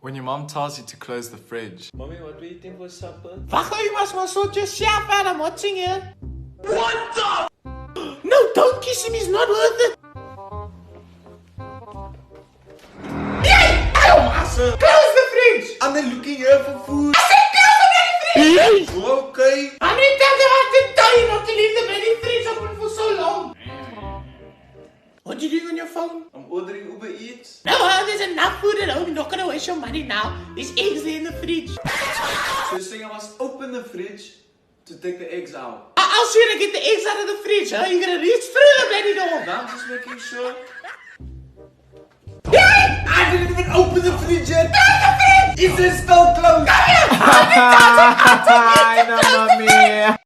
When your mom tells you to close the fridge. Mommy, what we eating for supper? Wacht, you must maar sort yourself out. I'm watching you. What the? No, don't kiss him. He's not worth it. Yay! Oh, master. Close the fridge. I'm not looking here for food. I said close the bloody fridge. Okay. How many times have I to tell you not to leave the bloody fridge open for so long? What are you doing on your phone? I'm ordering Uber Eats. No, there's enough food at home. You're not going to waste your money now. There's eggs there in the fridge. So you're saying I must open the fridge to take the eggs out? I'll show you to get the eggs out of the fridge, huh? You're going to reach through the bloody door. Now I'm just making sure. Yay! I didn't even open the fridge yet. Close the fridge! Is it still closed? Come here! Hi, Mommy.